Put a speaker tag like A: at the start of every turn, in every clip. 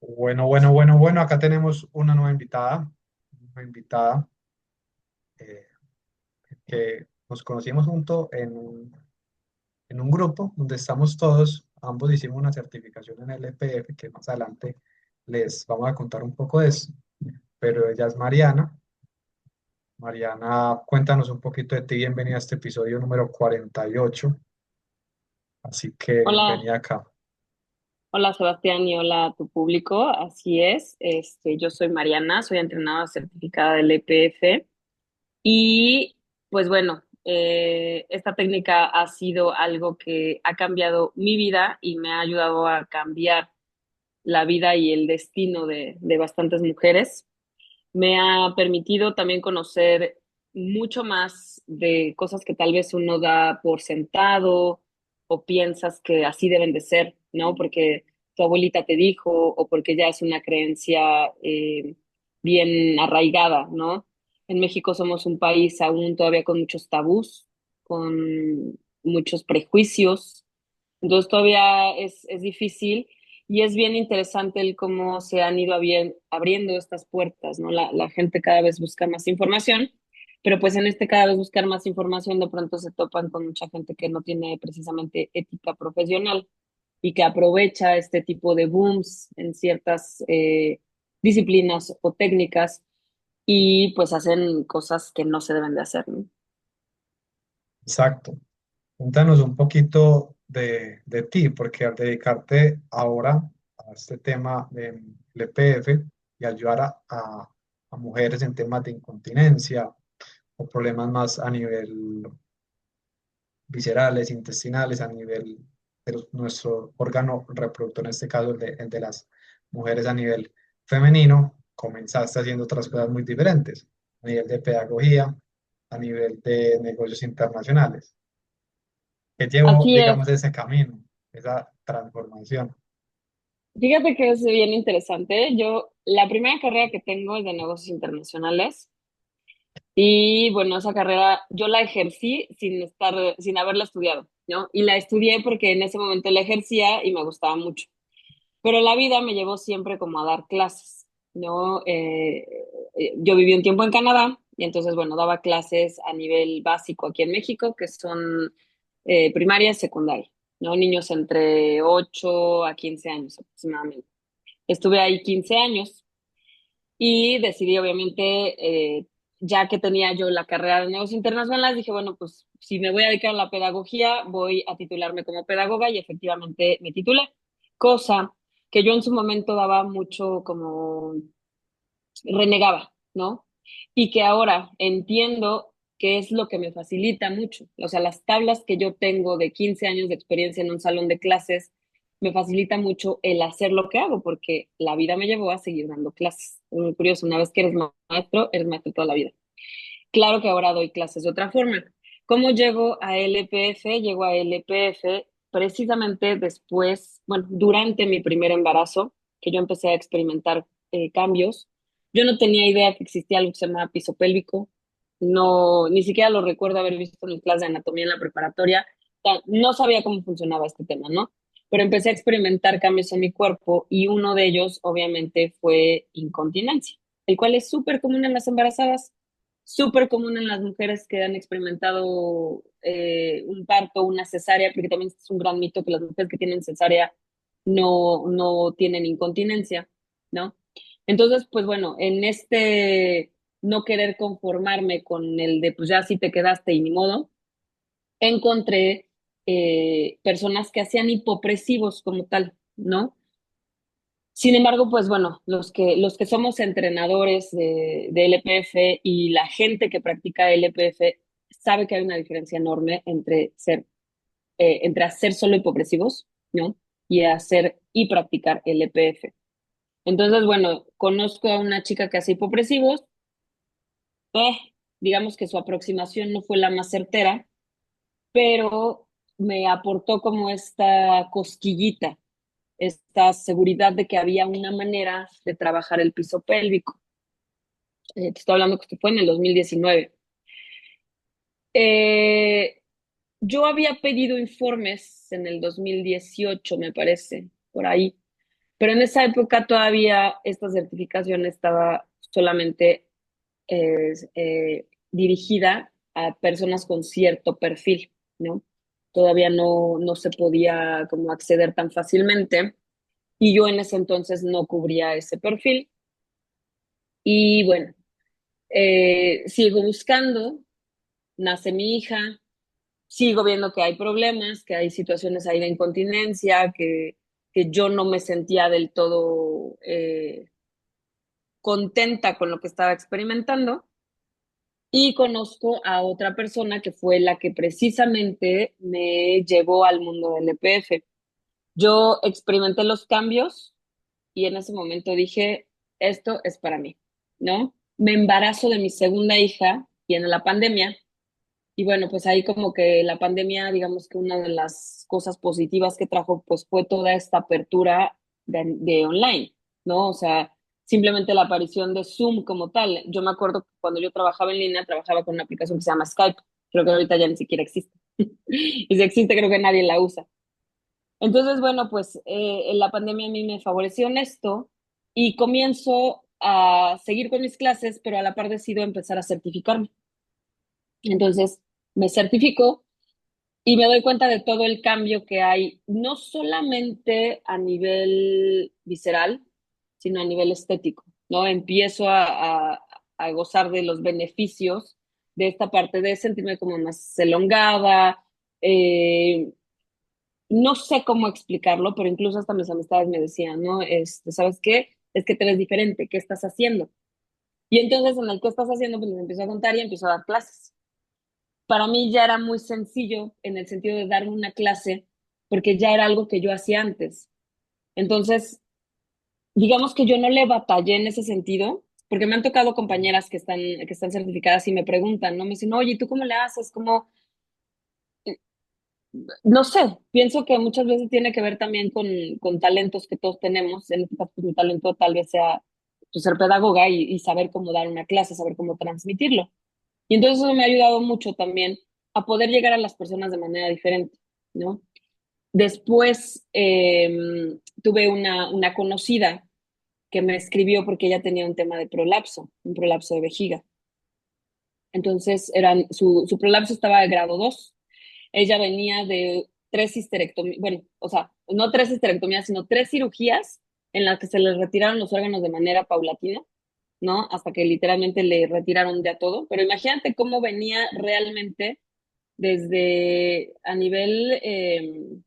A: Bueno. Acá tenemos una nueva invitada eh, que nos conocimos juntos en un grupo donde estamos todos. Ambos hicimos una certificación en el EPF, que más adelante les vamos a contar un poco de eso. Pero ella es Mariana. Mariana, cuéntanos un poquito de ti. Bienvenida a este episodio número 48. Así que
B: Hola,
A: bienvenida acá.
B: hola Sebastián y hola a tu público. Así es, yo soy Mariana, soy entrenadora certificada del EPF y pues bueno, esta técnica ha sido algo que ha cambiado mi vida y me ha ayudado a cambiar la vida y el destino de bastantes mujeres. Me ha permitido también conocer mucho más de cosas que tal vez uno da por sentado o piensas que así deben de ser, ¿no? Porque tu abuelita te dijo o porque ya es una creencia bien arraigada, ¿no? En México somos un país aún todavía con muchos tabús, con muchos prejuicios, entonces todavía es difícil y es bien interesante el cómo se han ido abriendo estas puertas, ¿no? La gente cada vez busca más información, pero pues en este cada vez buscar más información de pronto se topan con mucha gente que no tiene precisamente ética profesional y que aprovecha este tipo de booms en ciertas disciplinas o técnicas y pues hacen cosas que no se deben de hacer, ¿no?
A: Exacto. Cuéntanos un poquito de ti, porque al dedicarte ahora a este tema del EPF y ayudar a mujeres en temas de incontinencia o problemas más a nivel viscerales, intestinales, a nivel de nuestro órgano reproductor, en este caso el de las mujeres a nivel femenino, comenzaste haciendo otras cosas muy diferentes, a nivel de pedagogía, a nivel de negocios internacionales. ¿Qué llevó,
B: Así es.
A: digamos, ese camino, esa transformación?
B: Fíjate que es bien interesante. Yo, la primera carrera que tengo es de negocios internacionales y bueno, esa carrera yo la ejercí sin haberla estudiado, ¿no? Y la estudié porque en ese momento la ejercía y me gustaba mucho. Pero la vida me llevó siempre como a dar clases, ¿no? Yo viví un tiempo en Canadá y entonces, bueno, daba clases a nivel básico aquí en México, que son primaria y secundaria, ¿no? Niños entre 8 a 15 años aproximadamente. Estuve ahí 15 años y decidí, obviamente, ya que tenía yo la carrera de negocios internacionales, dije, bueno, pues si me voy a dedicar a la pedagogía, voy a titularme como pedagoga y efectivamente me titulé, cosa que yo en su momento daba mucho como renegaba, ¿no? Y que ahora entiendo que es lo que me facilita mucho. O sea, las tablas que yo tengo de 15 años de experiencia en un salón de clases me facilita mucho el hacer lo que hago, porque la vida me llevó a seguir dando clases. Es muy curioso, una vez que eres maestro toda la vida. Claro que ahora doy clases de otra forma. ¿Cómo llego a LPF? Llego a LPF precisamente después, bueno, durante mi primer embarazo, que yo empecé a experimentar cambios. Yo no tenía idea que existía algo que se llamaba piso pélvico. No, ni siquiera lo recuerdo haber visto en mi clase de anatomía en la preparatoria. O sea, no sabía cómo funcionaba este tema, ¿no? Pero empecé a experimentar cambios en mi cuerpo y uno de ellos, obviamente, fue incontinencia, el cual es súper común en las embarazadas, súper común en las mujeres que han experimentado un parto, una cesárea, porque también es un gran mito que las mujeres que tienen cesárea no tienen incontinencia, ¿no? Entonces, pues bueno, en este no querer conformarme con el de pues ya sí te quedaste y ni modo, encontré personas que hacían hipopresivos como tal, ¿no? Sin embargo, pues bueno, los que somos entrenadores de LPF y la gente que practica LPF sabe que hay una diferencia enorme entre hacer solo hipopresivos, ¿no? Y hacer y practicar LPF. Entonces, bueno, conozco a una chica que hace hipopresivos, eh, digamos que su aproximación no fue la más certera, pero me aportó como esta cosquillita, esta seguridad de que había una manera de trabajar el piso pélvico. Te estoy hablando que esto fue en el 2019. Eh, yo había pedido informes en el 2018, me parece, por ahí, Pero en esa época todavía esta certificación estaba solamente dirigida a personas con cierto perfil, ¿no? Todavía no se podía como acceder tan fácilmente y yo en ese entonces no cubría ese perfil. Y bueno, sigo buscando, nace mi hija, sigo viendo que hay problemas, que hay situaciones ahí de incontinencia, que yo no me sentía del todo contenta con lo que estaba experimentando y conozco a otra persona que fue la que precisamente me llevó al mundo del EPF. Yo experimenté los cambios y en ese momento dije, esto es para mí, ¿no? Me embarazo de mi segunda hija y en la pandemia. Y bueno, pues ahí como que la pandemia, digamos que una de las cosas positivas que trajo, pues fue toda esta apertura de online, ¿no? O sea, simplemente la aparición de Zoom como tal. Yo me acuerdo que cuando yo trabajaba en línea, trabajaba con una aplicación que se llama Skype. Creo que ahorita ya ni siquiera existe. Y si existe, creo que nadie la usa. Entonces, bueno, pues la pandemia a mí me favoreció en esto y comienzo a seguir con mis clases, pero a la par decido empezar a certificarme. Entonces, me certifico y me doy cuenta de todo el cambio que hay, no solamente a nivel visceral, sino a nivel estético, ¿no? Empiezo a gozar de los beneficios de esta parte de sentirme como más elongada. eh, no sé cómo explicarlo, pero incluso hasta mis amistades me decían, ¿no? ¿Sabes qué? Es que te ves diferente, ¿qué estás haciendo? Y entonces en el que estás haciendo, pues les empiezo a contar y empiezo a dar clases. Para mí ya era muy sencillo en el sentido de darme una clase, porque ya era algo que yo hacía antes. Entonces, digamos que yo no le batallé en ese sentido, porque me han tocado compañeras que están certificadas y me preguntan, ¿no? Me dicen, oye, ¿tú cómo le haces? ¿Cómo? No sé, pienso que muchas veces tiene que ver también con talentos que todos tenemos. En este caso, pues, mi talento tal vez sea pues, ser pedagoga y saber cómo dar una clase, saber cómo transmitirlo. Y entonces eso me ha ayudado mucho también a poder llegar a las personas de manera diferente, ¿no? Después tuve una conocida que me escribió porque ella tenía un tema de prolapso, un prolapso de vejiga. Entonces, su prolapso estaba de grado 2. Ella venía de 3 histerectomías, bueno, o sea, no 3 histerectomías, sino 3 cirugías en las que se le retiraron los órganos de manera paulatina, ¿no? Hasta que literalmente le retiraron de a todo. Pero imagínate cómo venía realmente desde a nivel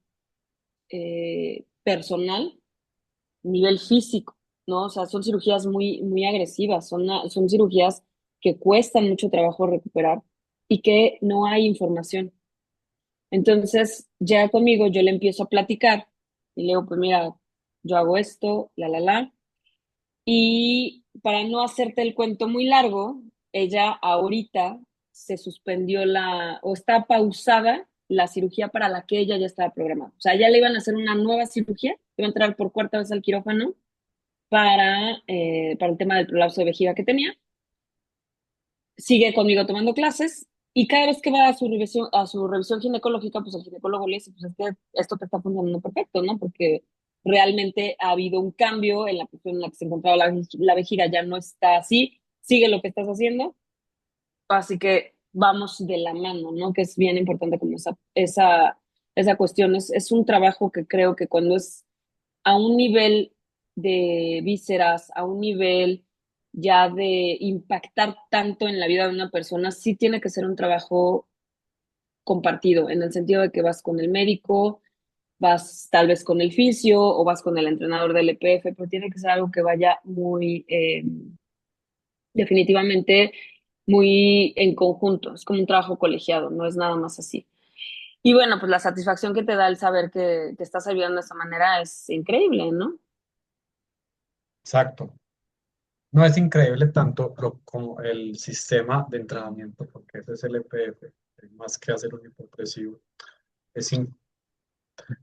B: personal, nivel físico, ¿no? O sea, son cirugías muy, muy agresivas, son cirugías que cuestan mucho trabajo recuperar y que no hay información. Entonces, ya conmigo yo le empiezo a platicar y le digo, pues mira, yo hago esto, la. Y para no hacerte el cuento muy largo, ella ahorita se suspendió o está pausada la cirugía para la que ella ya estaba programada. O sea, ya le iban a hacer una nueva cirugía, iba a entrar por cuarta vez al quirófano para el tema del prolapso de vejiga que tenía. Sigue conmigo tomando clases y cada vez que va a su revisión ginecológica, pues el ginecólogo le dice, pues es que esto te está funcionando perfecto, ¿no? Porque realmente ha habido un cambio en la posición en la que se encontraba la vejiga, ya no está así, sigue lo que estás haciendo, así que vamos de la mano, ¿no? Que es bien importante como esa cuestión. Es un trabajo que creo que cuando es a un nivel de vísceras, a un nivel ya de impactar tanto en la vida de una persona, sí tiene que ser un trabajo compartido, en el sentido de que vas con el médico, vas tal vez con el fisio o vas con el entrenador del EPF, pero tiene que ser algo que vaya muy, definitivamente, muy en conjunto. Es como un trabajo colegiado, no es nada más así. Y bueno, pues la satisfacción que te da el saber que estás ayudando de esa manera es increíble, ¿no?
A: Exacto. No es increíble tanto como el sistema de entrenamiento, porque ese es el EPF, más que hacer un hipopresivo. Es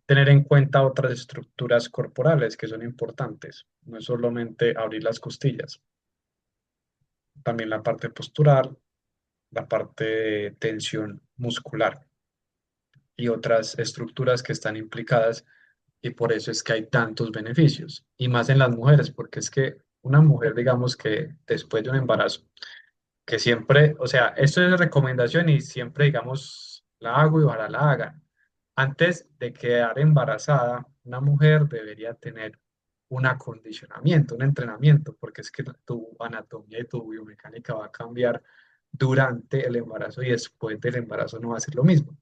A: tener en cuenta otras estructuras corporales que son importantes. No es solamente abrir las costillas, también la parte postural, la parte de tensión muscular y otras estructuras que están implicadas y por eso es que hay tantos beneficios, y más en las mujeres, porque es que una mujer, digamos que después de un embarazo, que siempre, o sea, esto es recomendación y siempre, digamos, la hago y ojalá la hagan. Antes de quedar embarazada, una mujer debería tener un acondicionamiento, un entrenamiento, porque es que tu anatomía y tu biomecánica va a cambiar durante el embarazo y después del embarazo no va a ser lo mismo.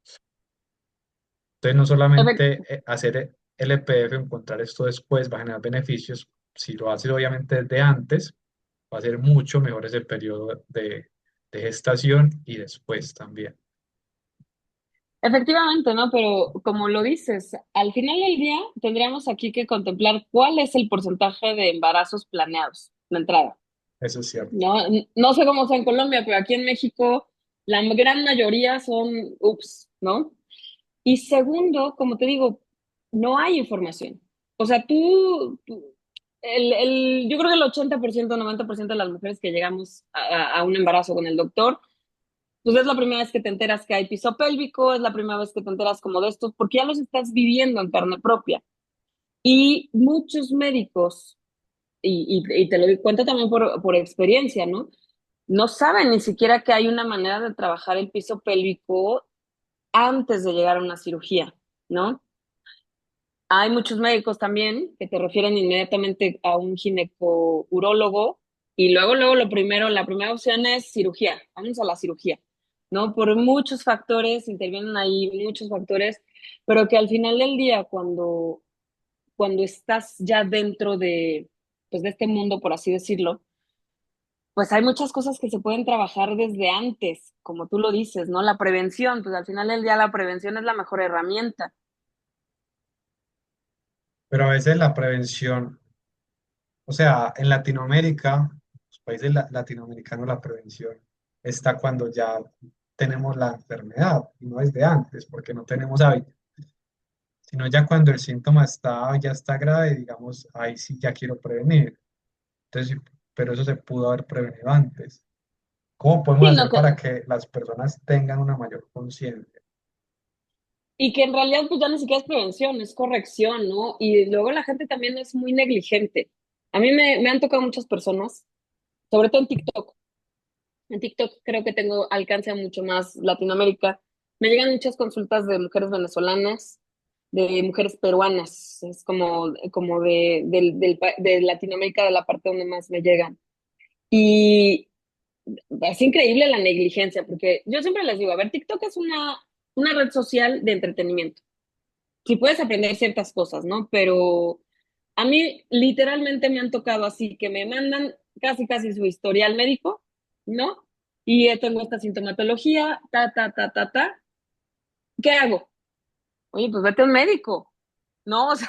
A: Entonces, no solamente hacer LPF, encontrar esto después va a generar beneficios, si lo haces obviamente desde antes, va a ser mucho mejor ese periodo de gestación y después también.
B: Efectivamente, ¿no? Pero como lo dices, al final del día tendríamos aquí que contemplar cuál es el porcentaje de embarazos planeados, la entrada,
A: Eso es cierto.
B: ¿no? No sé cómo sea en Colombia, pero aquí en México la gran mayoría son ups, ¿no? Y segundo, como te digo, no hay información. O sea, yo creo que el 80%, 90% de las mujeres que llegamos a un embarazo con el doctor, pues es la primera vez que te enteras que hay piso pélvico, es la primera vez que te enteras como de estos, porque ya los estás viviendo en carne propia. Y muchos médicos, y te lo cuento también por experiencia, ¿no? No saben ni siquiera que hay una manera de trabajar el piso pélvico antes de llegar a una cirugía, ¿no? Hay muchos médicos también que te refieren inmediatamente a un ginecourólogo y luego la primera opción es cirugía, vamos a la cirugía, ¿no? Por muchos factores, intervienen ahí muchos factores, pero que al final del día, cuando estás ya dentro pues de este mundo, por así decirlo, pues hay muchas cosas que se pueden trabajar desde antes, como tú lo dices, ¿no? La prevención, pues al final del día la prevención es la mejor herramienta.
A: Pero a veces la prevención, o sea, en Latinoamérica, los países latinoamericanos, la prevención está cuando ya tenemos la enfermedad, y no desde antes, porque no tenemos hábito, sino ya cuando el síntoma ya está grave, digamos, ahí sí ya quiero prevenir. Entonces, pero eso se pudo haber prevenido antes. ¿Cómo podemos
B: Sino
A: hacer
B: que
A: para que las personas tengan una mayor conciencia?
B: Y que en realidad pues ya ni siquiera es prevención, es corrección, ¿no? Y luego la gente también es muy negligente. A mí me han tocado muchas personas, sobre todo en TikTok. En TikTok creo que tengo alcance a mucho más Latinoamérica. Me llegan muchas consultas de mujeres venezolanas, de mujeres peruanas. Es como de Latinoamérica, de la parte donde más me llegan. Y es increíble la negligencia, porque yo siempre les digo, a ver, TikTok es una red social de entretenimiento. Sí puedes aprender ciertas cosas, ¿no? Pero a mí literalmente me han tocado así que me mandan casi su historial médico, ¿no? Y tengo esta sintomatología, ta. ¿Qué hago? Oye, pues vete a un médico, ¿no? O sea,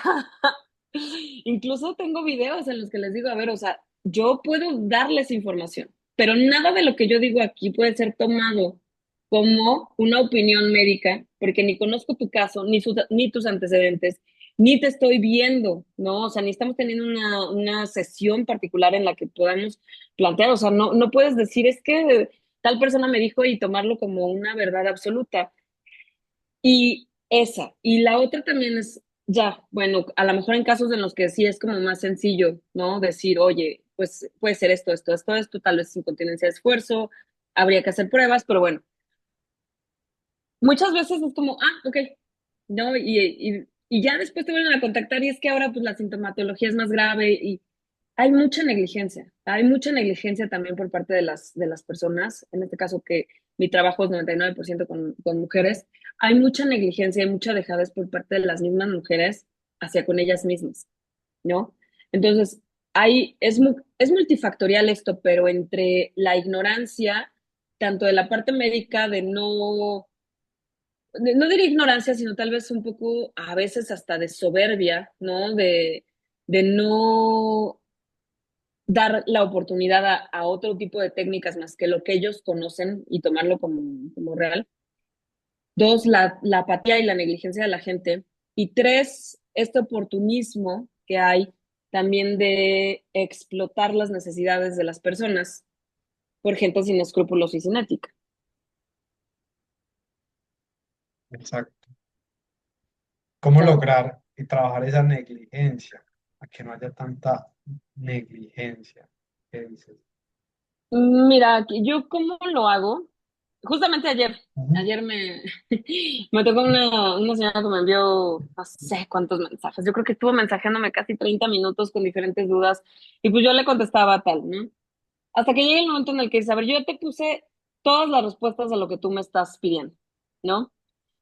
B: incluso tengo videos en los que les digo, a ver, o sea, yo puedo darles información, pero nada de lo que yo digo aquí puede ser tomado como una opinión médica, porque ni conozco tu caso, ni tus antecedentes, ni te estoy viendo, ¿no? O sea, ni estamos teniendo una sesión particular en la que podamos plantear, o sea, no puedes decir, es que tal persona me dijo y tomarlo como una verdad absoluta. Y esa. Y la otra también es, ya, bueno, a lo mejor en casos en los que sí es como más sencillo, ¿no? Decir, oye, pues puede ser esto, tal vez incontinencia de esfuerzo, habría que hacer pruebas, pero bueno, muchas veces es como, ok, ¿no? Y ya después te vuelven a contactar y es que ahora pues la sintomatología es más grave y hay mucha negligencia también por parte de las personas, en este caso que mi trabajo es 99% con mujeres, hay mucha negligencia y mucha dejadez por parte de las mismas mujeres hacia con ellas mismas, ¿no? Entonces, es multifactorial esto, pero entre la ignorancia, tanto de la parte médica de no diría ignorancia, sino tal vez un poco a veces hasta de soberbia, ¿no? De no dar la oportunidad a otro tipo de técnicas más que lo que ellos conocen y tomarlo como real. Dos, la apatía y la negligencia de la gente. Y tres, este oportunismo que hay también de explotar las necesidades de las personas por gente sin escrúpulos y sin ética.
A: Exacto.
B: O
A: ¿Cómo
B: sea,
A: lograr y trabajar esa negligencia, a que no haya tanta negligencia. ¿Qué dices?
B: Mira, yo cómo lo hago. Justamente
A: Ujú.
B: ayer me tocó una señora que me envió no sé cuántos mensajes. Yo creo que estuvo mensajeándome casi 30 minutos con diferentes dudas y pues yo le contestaba tal, ¿no? Hasta que llega el momento en el que dice, a ver, yo ya te puse todas las respuestas a lo que tú me estás pidiendo, ¿no?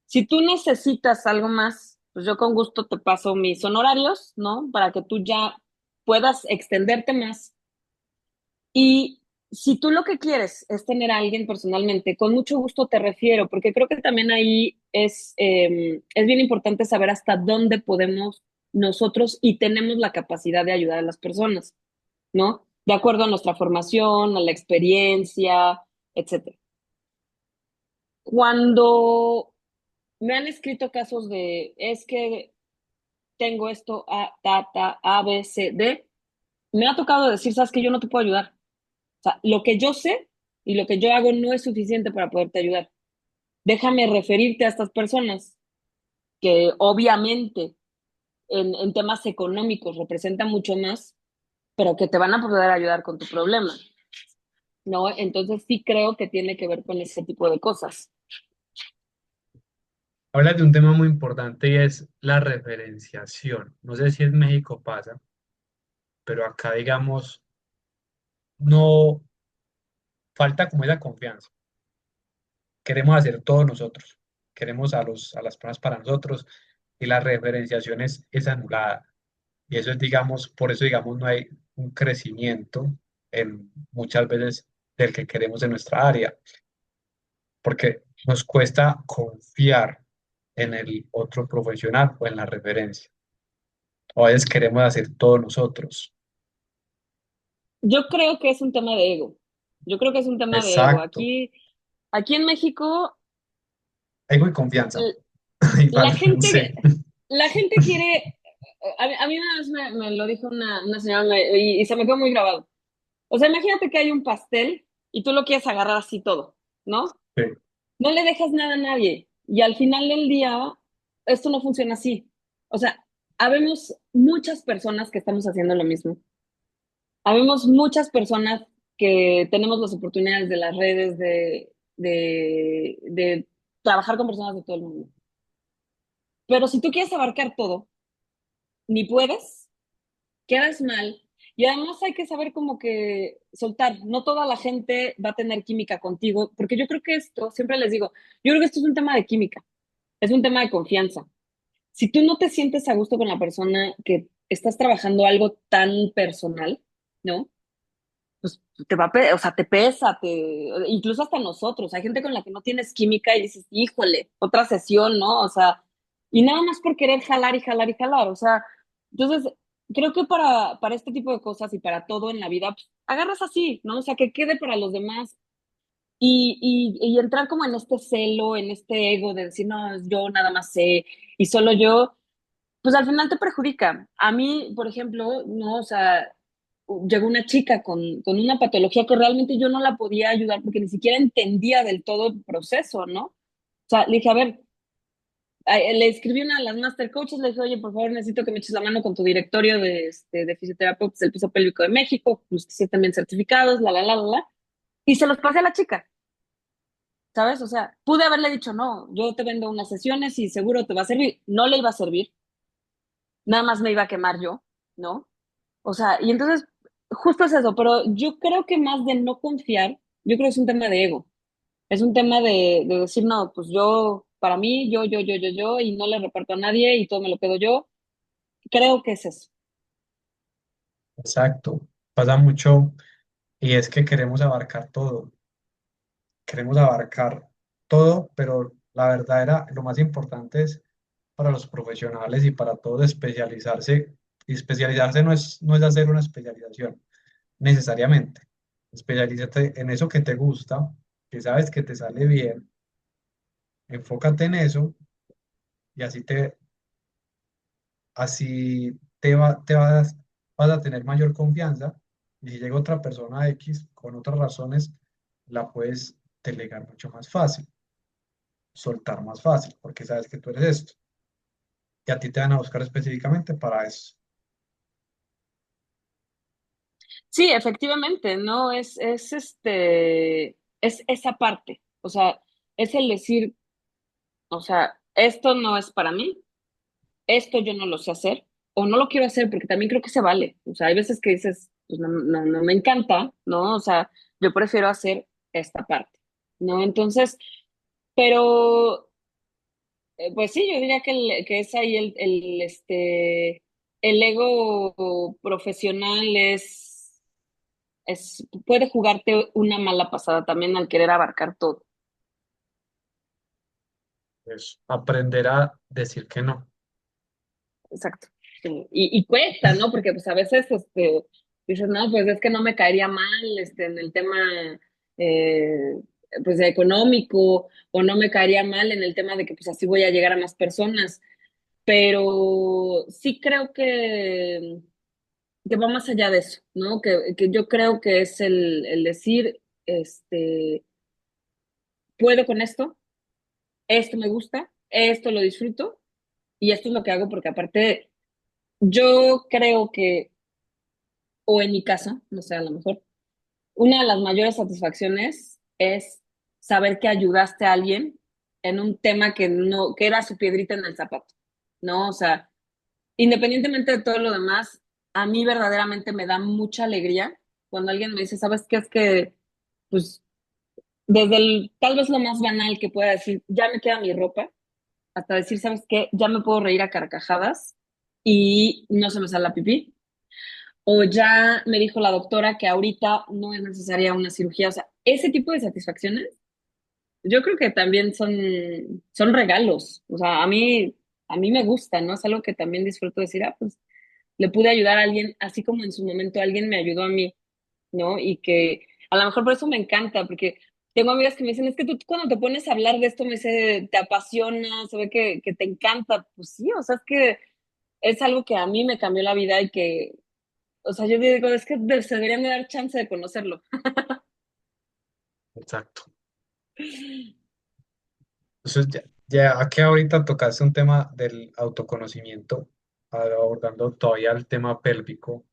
B: Si tú necesitas algo más, pues yo con gusto te paso mis honorarios, ¿no? Para que tú ya puedas extenderte más. Y si tú lo que quieres es tener a alguien personalmente, con mucho gusto te refiero, porque creo que también ahí es bien importante saber hasta dónde podemos nosotros y tenemos la capacidad de ayudar a las personas, ¿no? De acuerdo a nuestra formación, a la experiencia, etcétera. Cuando me han escrito casos de, es que tengo esto, A, B, C, D, me ha tocado decir, sabes que yo no te puedo ayudar. O sea, lo que yo sé y lo que yo hago no es suficiente para poderte ayudar. Déjame referirte a estas personas que obviamente en temas económicos representan mucho más, pero que te van a poder ayudar con tu problema, ¿no? Entonces sí creo que tiene que ver con ese tipo de cosas.
A: Hablas de un tema muy importante y es la referenciación. No sé si en México pasa, pero acá, digamos, no falta como esa confianza. Queremos hacer todo nosotros, queremos a las personas para nosotros y la referenciación es anulada. Y eso es, digamos, por eso, digamos, no hay un crecimiento en muchas veces del que queremos en nuestra área, porque nos cuesta confiar en el otro profesional o en la referencia. O a veces queremos hacer todo nosotros.
B: Yo creo que es un tema de ego. Yo creo que es un tema de ego.
A: Exacto.
B: Aquí en México,
A: Ego y confianza.
B: l- la
A: Igual, sí.
B: gente, la gente quiere, a mí una vez me lo dijo una señora y se me quedó muy grabado. O sea, imagínate que hay un pastel y tú lo quieres agarrar así todo, ¿no?
A: Sí,
B: No le dejas nada a nadie. Y al final del día, esto no funciona así. O sea, habemos muchas personas que estamos haciendo lo mismo. Habemos muchas personas que tenemos las oportunidades de las redes, de trabajar con personas de todo el mundo. Pero si tú quieres abarcar todo, ni puedes, quedas mal. Y además hay que saber como que soltar. No toda la gente va a tener química contigo, porque yo creo que esto, siempre les digo, yo creo que esto es un tema de química, es un tema de confianza. Si tú no te sientes a gusto con la persona que estás trabajando algo tan personal, ¿no? Pues te va a, o sea, te pesa, incluso hasta nosotros. Hay gente con la que no tienes química y dices, híjole, otra sesión, ¿no? O sea, y nada más por querer jalar y jalar y jalar. O sea, entonces, creo que para este tipo de cosas y para todo en la vida, pues, agarras así, ¿no? O sea, que quede para los demás y entrar como en este celo, en este ego de decir, no, yo nada más sé y solo yo, pues al final te perjudica. A mí, por ejemplo, no, o sea, llegó una chica con una patología que realmente yo no la podía ayudar porque ni siquiera entendía del todo el proceso, ¿no? O sea, le dije, a ver, le escribí una de las master coaches, le dije, oye, por favor, necesito que me eches la mano con tu directorio de fisioterapeutas del piso pélvico de México, los que sí están bien certificados, la. Y se los pasé a la chica, ¿sabes? O sea, pude haberle dicho, no, yo te vendo unas sesiones y seguro te va a servir. No le iba a servir, nada más me iba a quemar yo, ¿no? O sea, y entonces, justo es eso, pero yo creo que más de no confiar, yo creo que es un tema de ego. Es un tema de decir, no, pues yo, para mí, yo, y no le reparto a nadie y todo me lo quedo yo. Creo que es eso.
A: exacto. Pasa mucho y es que queremos abarcar todo. Queremos abarcar todo, pero la verdad era lo más importante es para los profesionales y para todos especializarse. Y especializarse no es hacer una especialización necesariamente. Especialízate en eso que te gusta, que sabes que te sale bien, enfócate en eso y así vas a tener mayor confianza. Y si llega otra persona X con otras razones, la puedes delegar mucho más fácil, soltar más fácil, porque sabes que tú eres esto. y a ti te van a buscar específicamente para eso.
B: Sí, efectivamente, ¿no? Es esa parte. O sea, es el decir, o sea, esto no es para mí, esto yo no lo sé hacer, o no lo quiero hacer, porque también creo que se vale. O sea, hay veces que dices, pues no me encanta, ¿no? O sea, yo prefiero hacer esta parte, ¿no? Entonces, pero, pues sí, yo diría que es ahí el ego profesional puede jugarte una mala pasada también al querer abarcar todo.
A: Es aprender a decir que no.
B: Exacto. Sí. Y cuesta, ¿no? Porque pues a veces dices, no, pues es que no me caería mal en el tema eh, pues económico, o no me caería mal en el tema de que pues así voy a llegar a más personas. Pero sí creo que va más allá de eso, ¿no? Que yo creo que es el decir, puedo con esto me gusta, esto lo disfruto, y esto es lo que hago porque aparte yo creo que, o en mi caso, no sé, a lo mejor, una de las mayores satisfacciones es saber que ayudaste a alguien en un tema que no, que era su piedrita en el zapato, ¿no? O sea, independientemente de todo lo demás, a mí verdaderamente me da mucha alegría cuando alguien me dice, ¿sabes qué? Es que, pues, desde tal vez lo más banal que pueda decir, ya me queda mi ropa, hasta decir, ¿sabes qué? Ya me puedo reír a carcajadas y no se me sale la pipí. O ya me dijo la doctora que ahorita no es necesaria una cirugía. O sea, ese tipo de satisfacciones, yo creo que también son regalos. O sea, a mí me gusta, ¿no? Es algo que también disfruto decir, ah, pues le pude ayudar a alguien, así como en su momento alguien me ayudó a mí, ¿no? Y que a lo mejor por eso me encanta, porque tengo amigas que me dicen, es que tú cuando te pones a hablar de esto me dice, te apasiona, se ve que te encanta. Pues sí, o sea, es que es algo que a mí me cambió la vida y que, o sea, yo digo, es que se deberían de dar chance de conocerlo.
A: Exacto. Entonces, ya que ahorita tocaste un tema del autoconocimiento, abordando todavía el tema pélvico,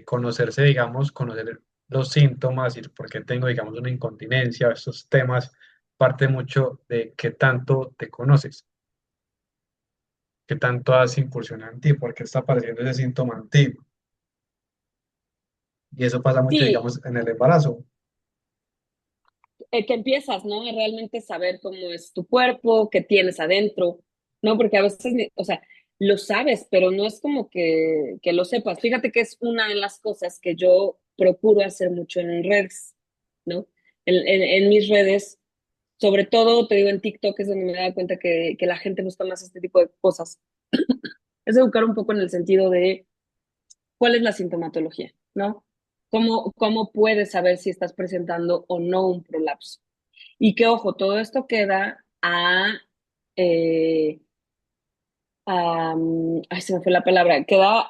A: conocerse, digamos, conocer los síntomas y por qué tengo, digamos, una incontinencia, estos temas, parte mucho de qué tanto te conoces, qué tanto has incursionado en ti, por qué está apareciendo ese síntoma en ti. Y eso pasa mucho,
B: Sí,
A: digamos, en el embarazo.
B: que empiezas, ¿no? A realmente saber cómo es tu cuerpo, qué tienes adentro, ¿no? Porque a veces, o sea, lo sabes, pero no es como que lo sepas. Fíjate que es una de las cosas que yo procuro hacer mucho en redes, ¿no? En mis redes, sobre todo, te digo, en TikTok es donde me he dado cuenta que la gente busca más este tipo de cosas. Es educar un poco en el sentido de cuál es la sintomatología, ¿no? ¿Cómo puedes saber si estás presentando o no un prolapso? Y que, ojo, todo esto queda eh, ay, se me fue la palabra, queda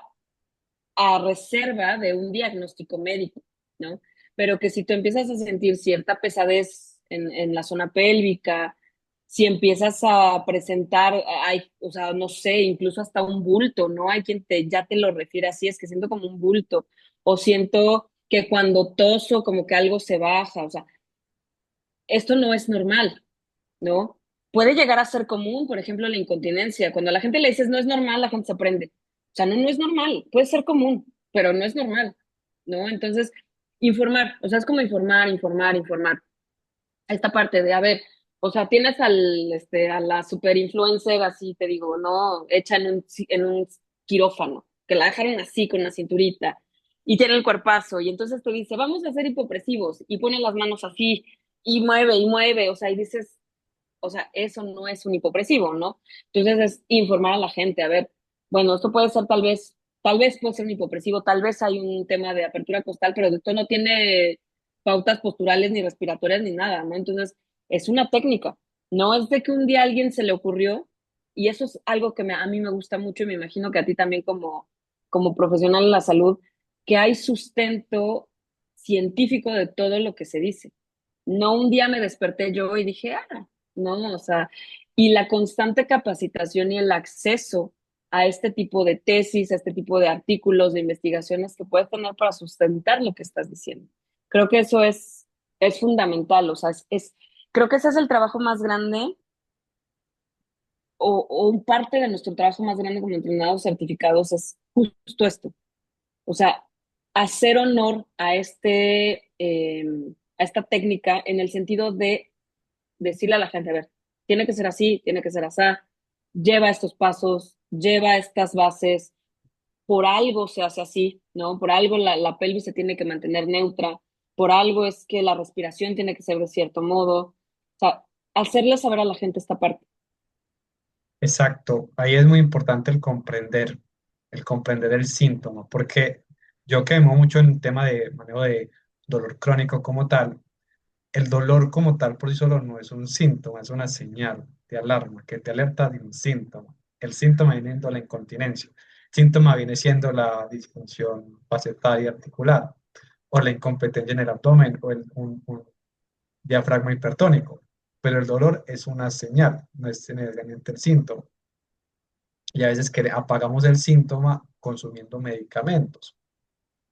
B: a reserva de un diagnóstico médico, ¿no? Pero que si tú empiezas a sentir cierta pesadez en la zona pélvica, si empiezas a presentar, o sea, no sé, incluso hasta un bulto, ¿no? Hay quien ya te lo refiere así, es que siento como un bulto, o siento que cuando toso como que algo se baja, o sea, esto no es normal, ¿no? Puede llegar a ser común, por ejemplo, la incontinencia. Cuando a la gente le dices no es normal, la gente se prende. O sea, no es normal, puede ser común, pero no es normal, ¿no? Entonces, informar, o sea, es como informar. Esta parte de, a ver, o sea, tienes a la super influencer, así te digo, ¿no? Hecha en un quirófano, que la dejaron así con la cinturita y tiene el cuerpazo, y entonces te dice, vamos a ser hipopresivos, y pone las manos así, y mueve, o sea, y dices, o sea, eso no es un hipopresivo, ¿no? Entonces es informar a la gente, a ver, bueno, esto puede ser tal vez puede ser un hipopresivo, tal vez hay un tema de apertura costal, pero esto no tiene pautas posturales ni respiratorias ni nada, ¿no? Entonces es una técnica, no es de que un día a alguien se le ocurrió, y eso es algo que a mí me gusta mucho y me imagino que a ti también como profesional en la salud, que hay sustento científico de todo lo que se dice. No un día me desperté yo y dije, no, o sea, y la constante capacitación y el acceso a este tipo de tesis, a este tipo de artículos, de investigaciones que puedes tener para sustentar lo que estás diciendo. Creo que eso es fundamental, o sea, creo que ese es el trabajo más grande o un parte de nuestro trabajo más grande como entrenados certificados es justo esto. O sea, hacer honor a esta técnica en el sentido de decirle a la gente, a ver, tiene que ser así, tiene que ser así, lleva estos pasos, lleva estas bases, por algo se hace así, ¿no? Por algo la pelvis se tiene que mantener neutra, por algo es que la respiración tiene que ser de cierto modo. O sea, hacerle saber a la gente esta parte.
A: Exacto, ahí es muy importante el comprender el síntoma, porque yo que veo mucho en el tema de manejo de dolor crónico como tal, el dolor como tal por sí solo no es un síntoma, es una señal de alarma que te alerta de un síntoma. El síntoma viene siendo la incontinencia. El síntoma viene siendo la disfunción facetaria articular o la incompetencia en el abdomen o un diafragma hipertónico. Pero el dolor es una señal, no es necesariamente el síntoma. Y a veces que apagamos el síntoma consumiendo medicamentos.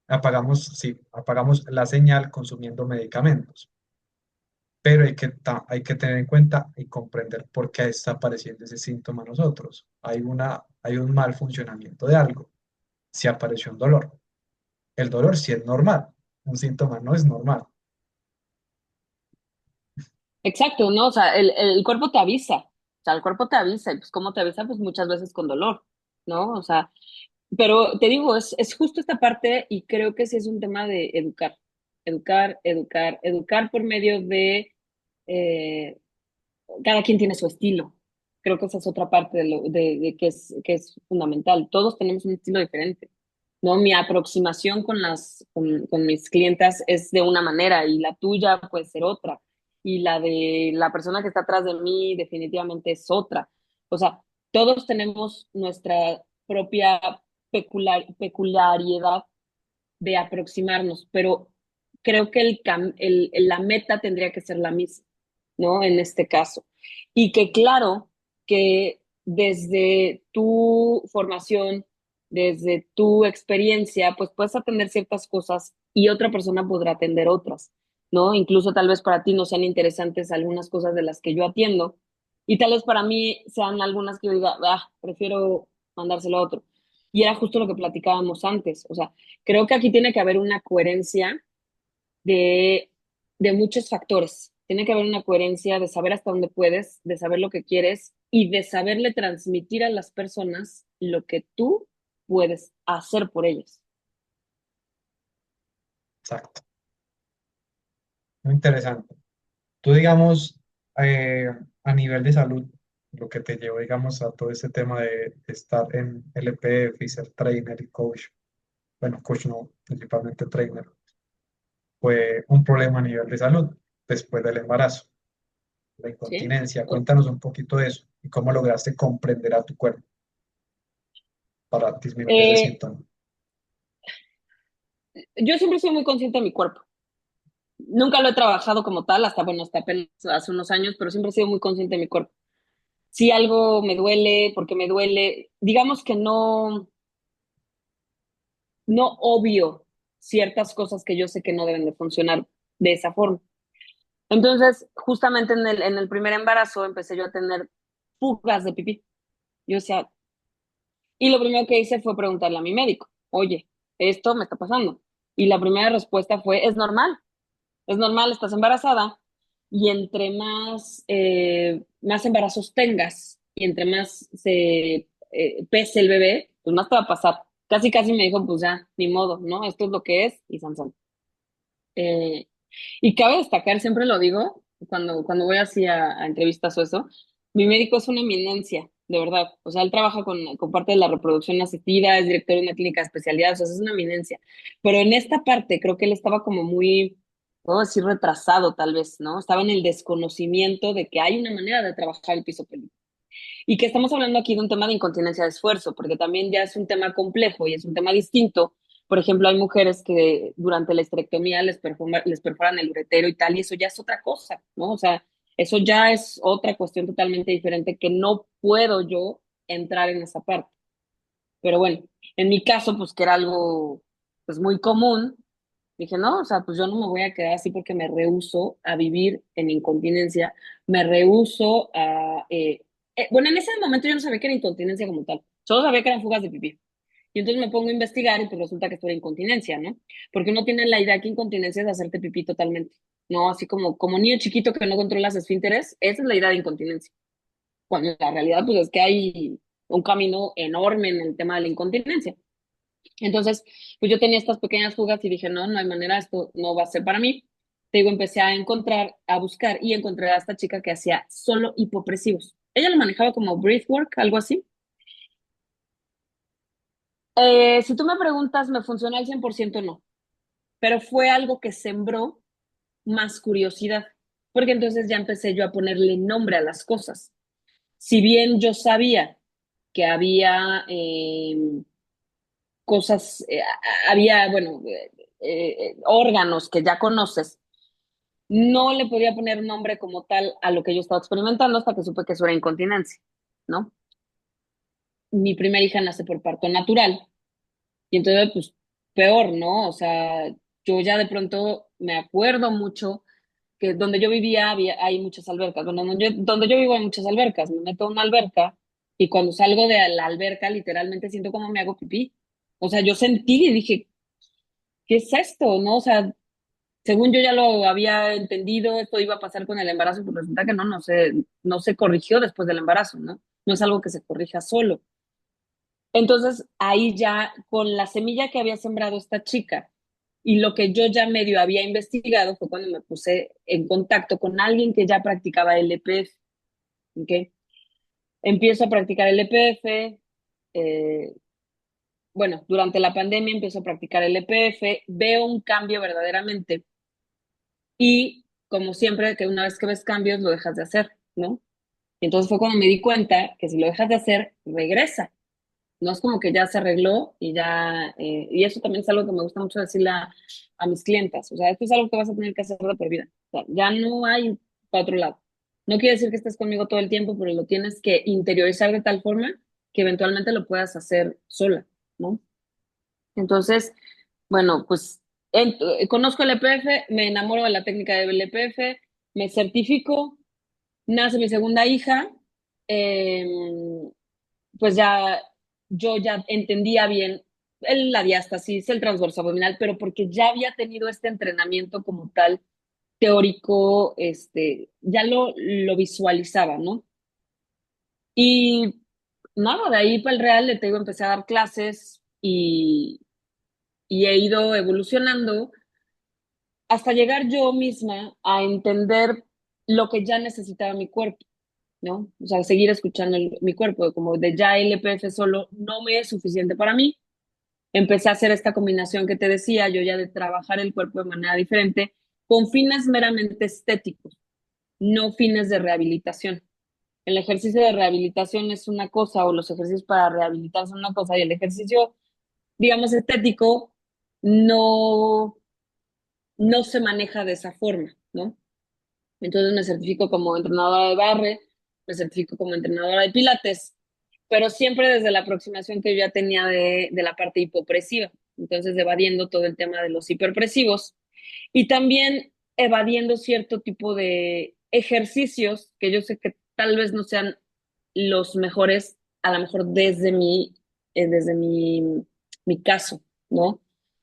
A: Apagamos, sí, apagamos la señal consumiendo medicamentos. Pero hay que tener en cuenta y comprender por qué está apareciendo ese síntoma a nosotros. Hay un mal funcionamiento de algo. Si apareció un dolor. El dolor sí es normal. Un síntoma no es normal.
B: Exacto, ¿no? O sea, el cuerpo te avisa. O sea, el cuerpo te avisa. Y pues, ¿cómo te avisa? Pues muchas veces con dolor, ¿no? O sea, pero te digo, es justo esta parte y creo que sí es un tema de educar. Educar, educar, educar por medio de eh, cada quien tiene su estilo. Creo que esa es otra parte de que es fundamental. Todos tenemos un estilo diferente, ¿no? Mi aproximación con mis clientas es de una manera y la tuya puede ser otra. Y la de la persona que está atrás de mí definitivamente es otra. O sea, todos tenemos nuestra propia peculiaridad de aproximarnos, pero creo que la meta tendría que ser la misma, ¿no? En este caso. Y que claro, que desde tu formación, desde tu experiencia, pues puedes atender ciertas cosas y otra persona podrá atender otras, ¿no? Incluso tal vez para ti no sean interesantes algunas cosas de las que yo atiendo y tal vez para mí sean algunas que yo diga, ah, prefiero mandárselo a otro. Y era justo lo que platicábamos antes, o sea, creo que aquí tiene que haber una coherencia de, de muchos factores. Tiene que haber una coherencia de saber hasta dónde puedes, de saber lo que quieres y de saberle transmitir a las personas lo que tú puedes hacer por ellas.
A: Exacto. Muy interesante. Tú, digamos, eh, a nivel de salud, lo que te llevó, digamos, a todo este tema de estar en LPF y ser trainer y coach, bueno, coach no, principalmente trainer, fue un problema a nivel de salud después del embarazo, la
B: ¿Sí?
A: incontinencia. Cuéntanos un poquito de eso y cómo lograste comprender a tu cuerpo para disminuir ese
B: Eh,
A: síntoma.
B: yo siempre soy muy consciente de mi cuerpo. Nunca lo he trabajado como tal, hasta, bueno, hasta apenas hace unos años, pero siempre he sido muy consciente de mi cuerpo. Si algo me duele, porque me duele, digamos que no obvio ciertas cosas que yo sé que no deben de funcionar de esa forma. Entonces, justamente en el primer embarazo empecé yo a tener fugas de pipí. Yo decía, y lo primero que hice fue preguntarle a mi médico, oye, esto me está pasando. Y la primera respuesta fue, es normal, estás embarazada y entre más embarazos tengas y entre más se pese el bebé, pues más te va a pasar. Casi, casi me dijo, pues ya, ni modo, ¿no? Esto es lo que es y Sansón. Eh, y cabe destacar, siempre lo digo, cuando voy así a entrevistas o eso, mi médico es una eminencia, de verdad. O sea, él trabaja con parte de la reproducción asistida, es director de una clínica de especialidad, o sea, es una eminencia. Pero en esta parte creo que él estaba como muy, puedo decir, retrasado tal vez, ¿no? Estaba en el desconocimiento de que hay una manera de trabajar el piso pélvico. Y que estamos hablando aquí de un tema de incontinencia de esfuerzo, porque también ya es un tema complejo y es un tema distinto. Por ejemplo, hay mujeres que durante la histerectomía les perforan el uretero y tal, y eso ya es otra cosa, ¿no? O sea, Eso ya es otra cuestión totalmente diferente que no puedo yo entrar en esa parte. Pero bueno, en mi caso, pues que era algo pues muy común, dije, no, o sea, pues yo no me voy a quedar así porque me rehúso a vivir en incontinencia, me rehúso a... bueno, en ese momento yo no sabía que era incontinencia como tal, solo sabía que eran fugas de pipí. Y entonces me pongo a investigar y pues resulta que esto era incontinencia, ¿no? Porque uno tiene la idea que incontinencia es hacerte pipí totalmente, ¿no? Así como niño chiquito que no controla sus esfínteres, esa es la idea de incontinencia. Cuando la realidad pues es que hay un camino enorme en el tema de la incontinencia. Entonces, pues yo tenía estas pequeñas fugas y dije, no, no hay manera, esto no va a ser para mí. Te digo, empecé a encontrar, a buscar y encontré a esta chica que hacía solo hipopresivos. Ella lo manejaba como breathwork, algo así. Si tú me preguntas, ¿me funcionó al 100%? No, pero fue algo que sembró más curiosidad, porque entonces ya empecé yo a ponerle nombre a las cosas. Si bien yo sabía que había cosas, había, bueno, órganos que ya conoces, no le podía poner nombre como tal a lo que yo estaba experimentando hasta que supe que eso era incontinencia, ¿no? Mi primera hija nace por parto natural y entonces, pues, peor, ¿no? O sea, yo ya de pronto me acuerdo mucho que donde yo vivía hay muchas albercas. Bueno, donde yo vivo hay muchas albercas. Me meto a una alberca y cuando salgo de la alberca literalmente siento como me hago pipí. O sea, yo sentí y dije, ¿qué es esto? ¿No? O sea, según yo ya lo había entendido, esto iba a pasar con el embarazo, pero resulta que no, no se corrigió después del embarazo, ¿no? No es algo que se corrija solo. Entonces, ahí ya con la semilla que había sembrado esta chica y lo que yo ya medio había investigado fue cuando me puse en contacto con alguien que ya practicaba LPF, ¿ok? Empiezo a practicar LPF, bueno, durante la pandemia empiezo a practicar LPF, veo un cambio verdaderamente y como siempre que una vez que ves cambios lo dejas de hacer, ¿no? Y entonces fue cuando me di cuenta que si lo dejas de hacer, regresa. No es como que ya se arregló y ya, y eso también es algo que me gusta mucho decirle a mis clientas. O sea, esto es algo que vas a tener que hacer de por vida. O sea, ya no hay para otro lado. No quiere decir que estés conmigo todo el tiempo, pero lo tienes que interiorizar de tal forma que eventualmente lo puedas hacer sola, ¿no? Entonces, bueno, pues conozco el EPF, me enamoro de la técnica del EPF, me certifico, nace mi segunda hija, eh, pues ya yo ya entendía bien la diástasis, el transverso abdominal, pero porque ya había tenido este entrenamiento como tal teórico, ya lo visualizaba, ¿no? Y nada, de ahí para el real, le tengo empecé a dar clases y he ido evolucionando hasta llegar yo misma a entender lo que ya necesitaba mi cuerpo, ¿no? O sea, seguir escuchando mi cuerpo, como de ya LPF solo no me es suficiente para mí. Empecé a hacer esta combinación que te decía, yo ya de trabajar el cuerpo de manera diferente, con fines meramente estéticos, no fines de rehabilitación. El ejercicio de rehabilitación es una cosa, o los ejercicios para rehabilitar son una cosa, y el ejercicio, digamos, estético no, no se maneja de esa forma, ¿no? Entonces me certifico como entrenadora de barre, me certifico como entrenadora de pilates, pero siempre desde la aproximación que yo ya tenía de la parte hipopresiva. Entonces, evadiendo todo el tema de los hiperpresivos y también evadiendo cierto tipo de ejercicios que yo sé que tal vez no sean los mejores, a lo mejor desde mi caso, ¿no?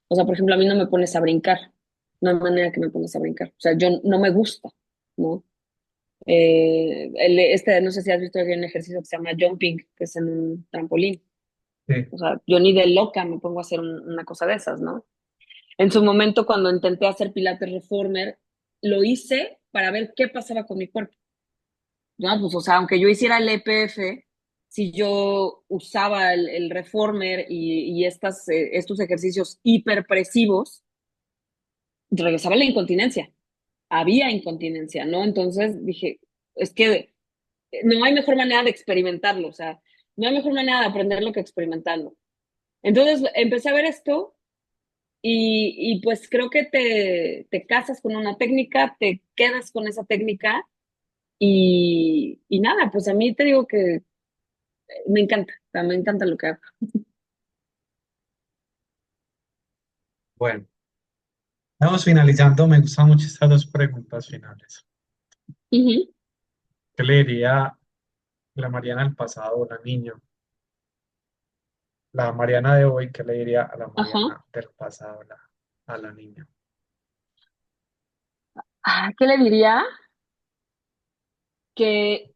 B: O sea, por ejemplo, a mí no me pones a brincar, no hay manera que me pones a brincar. O sea, yo no me gusta, ¿no? No sé si has visto que hay un ejercicio que se llama jumping, que es en un trampolín.
A: Sí.
B: O sea, yo ni de loca me pongo a hacer una cosa de esas, ¿no? En su momento, cuando intenté hacer Pilates Reformer, lo hice para ver qué pasaba con mi cuerpo. ¿No? Pues, o sea, aunque yo hiciera el EPF, si yo usaba el Reformer y estos ejercicios hiperpresivos, regresaba la incontinencia. Había incontinencia, ¿no? Entonces dije, es que no hay mejor manera de experimentarlo, o sea, no hay mejor manera de aprenderlo que experimentando. Entonces empecé a ver esto y pues creo que te casas con una técnica, te quedas con esa técnica Y nada, pues a mí te digo que me encanta, o sea, me encanta lo que hago.
A: Bueno, vamos finalizando. Me gustan mucho estas dos preguntas finales.
B: Ujú.
A: ¿Qué le diría la Mariana del pasado, la niña? La Mariana de hoy, ¿qué le diría a la
B: Ajá.
A: Mariana del pasado, a la niña?
B: ¿Qué le diría? Que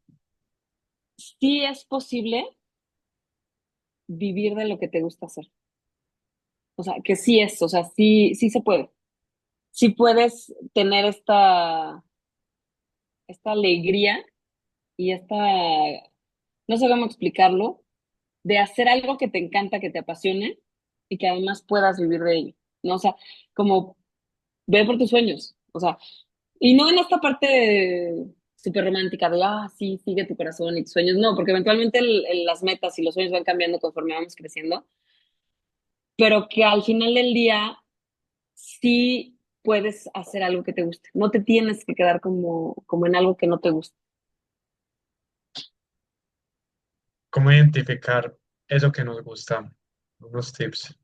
B: sí es posible vivir de lo que te gusta hacer. O sea, que sí es, o sea, sí, sí se puede. Sí puedes tener esta alegría y no sé cómo explicarlo, de hacer algo que te encanta, que te apasione y que además puedas vivir de ello, ¿no? O sea, como ver por tus sueños, o sea, y no en esta parte súper romántica de, sí, sigue tu corazón y tus sueños, no, porque eventualmente las metas y los sueños van cambiando conforme vamos creciendo, pero que al final del día sí puedes hacer algo que te guste, no te tienes que quedar como en algo que no te gusta.
A: ¿Cómo identificar eso que nos gusta? Unos tips.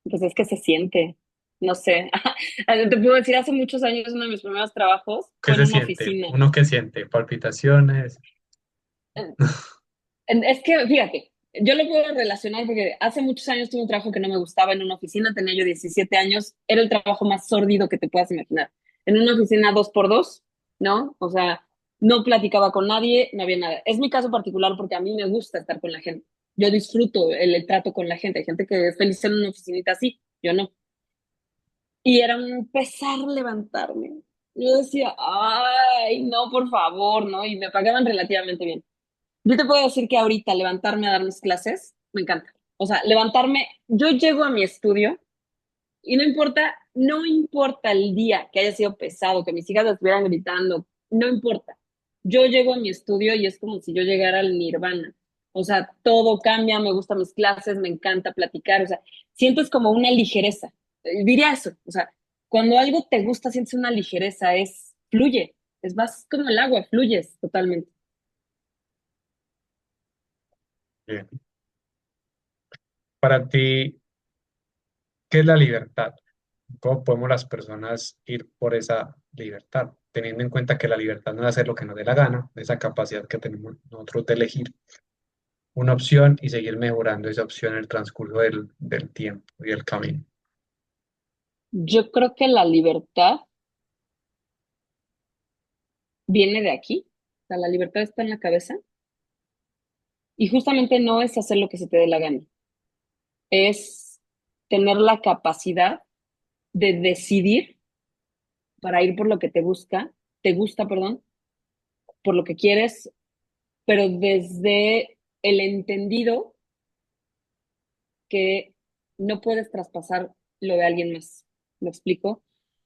B: Pues es que se siente, no sé. Te puedo decir, hace muchos años uno de mis primeros trabajos
A: ¿Qué
B: fue en
A: se
B: una
A: siente?
B: oficina.
A: ¿Uno qué siente? ¿Palpitaciones?
B: Eh, Es que, fíjate, yo lo puedo relacionar porque hace muchos años tuve un trabajo que no me gustaba en una oficina, tenía yo 17 años, era el trabajo más sórdido que te puedas imaginar. En una oficina dos por dos, ¿no? O sea, no platicaba con nadie, no había nada. Es mi caso particular porque a mí me gusta estar con la gente. Yo disfruto el trato con la gente. Hay gente que es feliz en una oficinita así, yo no. Y era un pesar levantarme. Yo decía, ay, no, por favor, ¿no? Y me pagaban relativamente bien. Yo te puedo decir que ahorita levantarme a dar mis clases, me encanta. O sea, levantarme, yo llego a mi estudio y no importa el día que haya sido pesado, que mis hijas estuvieran gritando, no importa. Yo llego a mi estudio y es como si yo llegara al nirvana. O sea, todo cambia, me gustan mis clases, me encanta platicar, o sea, sientes como una ligereza. Diría eso, o sea, cuando algo te gusta, sientes una ligereza, fluye, es más como el agua, fluyes totalmente.
A: Bien. Para ti, ¿qué es la libertad? ¿Cómo podemos las personas ir por esa libertad? Teniendo en cuenta que la libertad no es hacer lo que nos dé la gana, esa capacidad que tenemos nosotros de elegir una opción y seguir mejorando esa opción en el transcurso del tiempo y del camino.
B: Yo creo que la libertad viene de aquí, o sea, la libertad está en la cabeza y justamente no es hacer lo que se te dé la gana, es tener la capacidad de decidir para ir por lo que te gusta, perdón, por lo que quieres, pero desde el entendido que no puedes traspasar lo de alguien más. ¿Me explico?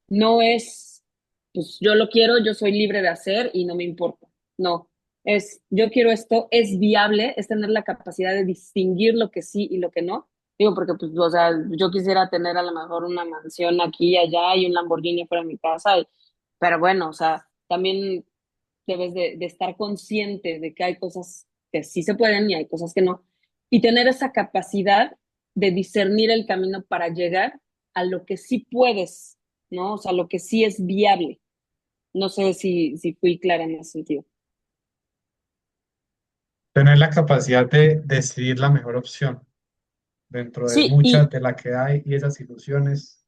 B: No es, pues yo lo quiero, yo soy libre de hacer y no me importa. No, yo quiero esto, es viable, es tener la capacidad de distinguir lo que sí y lo que no. Digo, porque, pues, o sea, yo quisiera tener a lo mejor una mansión aquí y allá y un Lamborghini fuera de mi casa, pero bueno, o sea, también debes de estar consciente de que hay cosas que sí se pueden y hay cosas que no. Y tener esa capacidad de discernir el camino para llegar a lo que sí puedes, ¿no? O sea, lo que sí es viable. No sé si fui clara en ese sentido.
A: Tener la capacidad de decidir la mejor opción dentro de
B: Sí,
A: muchas
B: y
A: de las que hay y esas ilusiones,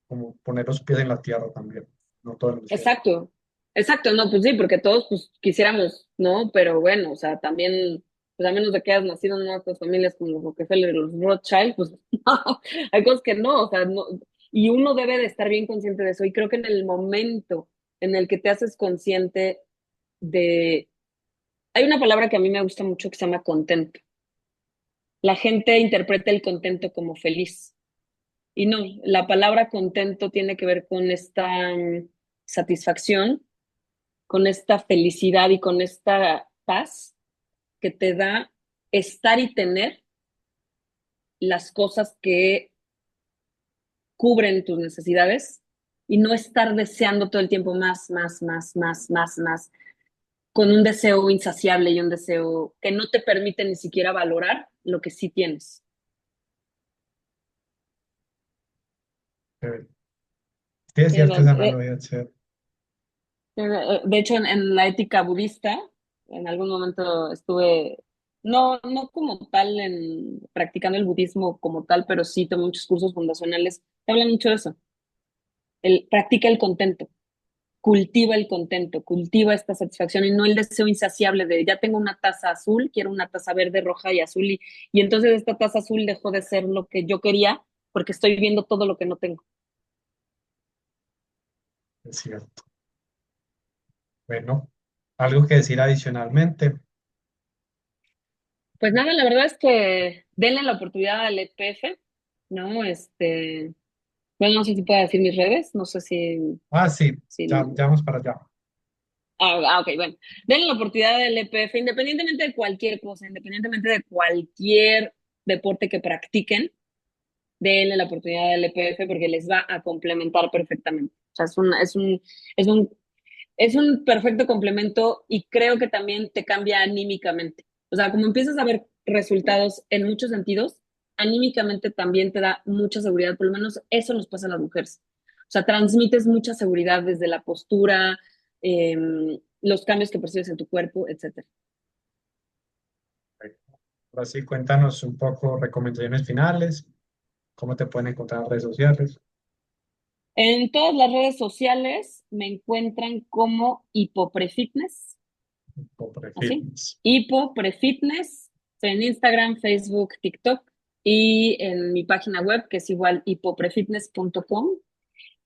A: como poner los pies en la tierra también, no todo en el cielo.
B: exacto, exacto, no, pues sí, porque todos pues quisiéramos, ¿no? Pero bueno, o sea, también, pues a menos de que hayas nacido en una de estas familias como los Rockefeller y los Rothschild, pues no, hay cosas que no, o sea, no, y uno debe de estar bien consciente de eso, y creo que en el momento en el que te haces consciente de, hay una palabra que a mí me gusta mucho que se llama contento. La gente interpreta el contento como feliz, y no, la palabra contento tiene que ver con esta satisfacción, con esta felicidad y con esta paz que te da estar y tener las cosas que cubren tus necesidades y no estar deseando todo el tiempo más, más, más, más, más, más, con un deseo insaciable y un deseo que no te permite ni siquiera valorar lo que sí tienes.
A: Chévere. Sí, es
B: Eh,
A: cierto, esa
B: eh,
A: analogía es chévere.
B: De hecho, en la ética budista, en algún momento estuve, no como tal en practicando el budismo como tal, pero sí tomé muchos cursos fundacionales que hablan mucho de eso. Practica el contento, cultiva el contento, cultiva esta satisfacción y no el deseo insaciable de ya tengo una taza azul, quiero una taza verde, roja y azul y entonces esta taza azul dejó de ser lo que yo quería porque estoy viendo todo lo que no tengo.
A: Es cierto. Bueno, algo que decir adicionalmente.
B: Pues nada, la verdad es que denle la oportunidad al EPF, ¿no? Bueno, no sé si puedo decir mis redes, no sé
A: Ah, sí,
B: si,
A: ya vamos para allá.
B: ok, bueno. Denle la oportunidad al EPF, independientemente de cualquier cosa, independientemente de cualquier deporte que practiquen, denle la oportunidad al EPF porque les va a complementar perfectamente. O sea, es un, es un perfecto complemento y creo que también te cambia anímicamente. O sea, como empiezas a ver resultados en muchos sentidos, anímicamente también te da mucha seguridad, por lo menos eso nos pasa a las mujeres. O sea, transmites mucha seguridad desde la postura, eh, los cambios que percibes en tu cuerpo, etcétera.
A: Ahora sí, cuéntanos un poco recomendaciones finales, cómo te pueden encontrar en redes sociales.
B: En todas las redes sociales me encuentran como Hipoprefitness,
A: O para
B: así.
A: fitness.
B: Hipoprefitness, en Instagram, Facebook, TikTok y en mi página web que es igual hipoprefitness.com.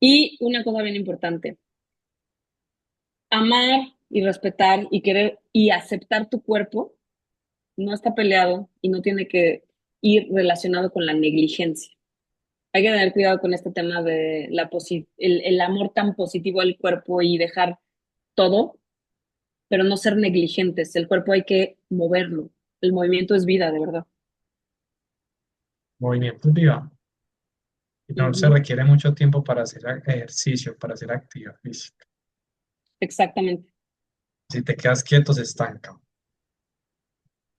B: Y una cosa bien importante, amar y respetar y querer y aceptar tu cuerpo no está peleado y no tiene que ir relacionado con la negligencia. Hay que tener cuidado con este tema de el amor tan positivo al cuerpo y dejar todo, pero no ser negligentes. El cuerpo hay que moverlo. El movimiento es vida, de verdad.
A: Movimiento viva. Y no se
B: Ujú,
A: requiere mucho tiempo para hacer ejercicio, para hacer actividad física.
B: exactamente.
A: Si te quedas quieto, se estanca.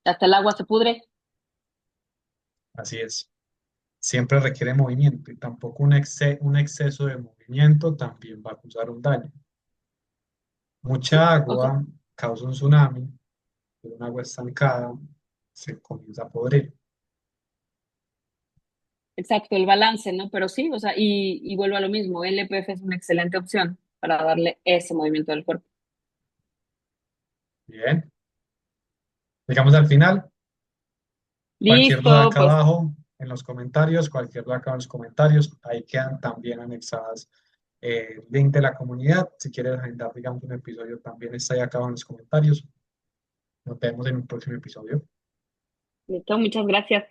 B: Hasta el agua se pudre.
A: Así es. Siempre requiere movimiento y tampoco un exceso de movimiento también va a causar un daño.
B: Sí,
A: Mucha
B: o sea,
A: agua causa un tsunami, pero un agua estancada se comienza a podrir.
B: exacto, el balance, ¿no? Pero sí, o sea, y vuelvo a lo mismo, el LPF es una excelente opción para darle ese movimiento del cuerpo.
A: Bien. Llegamos al final. Cualquier duda
B: Listo,
A: acá
B: pues
A: abajo en los comentarios, cualquier duda acá en los comentarios, ahí quedan también anexadas el link de la comunidad. Si quieres agendar, digamos, un episodio, también está ahí acá abajo en los comentarios. Nos vemos en un próximo episodio.
B: listo, muchas gracias.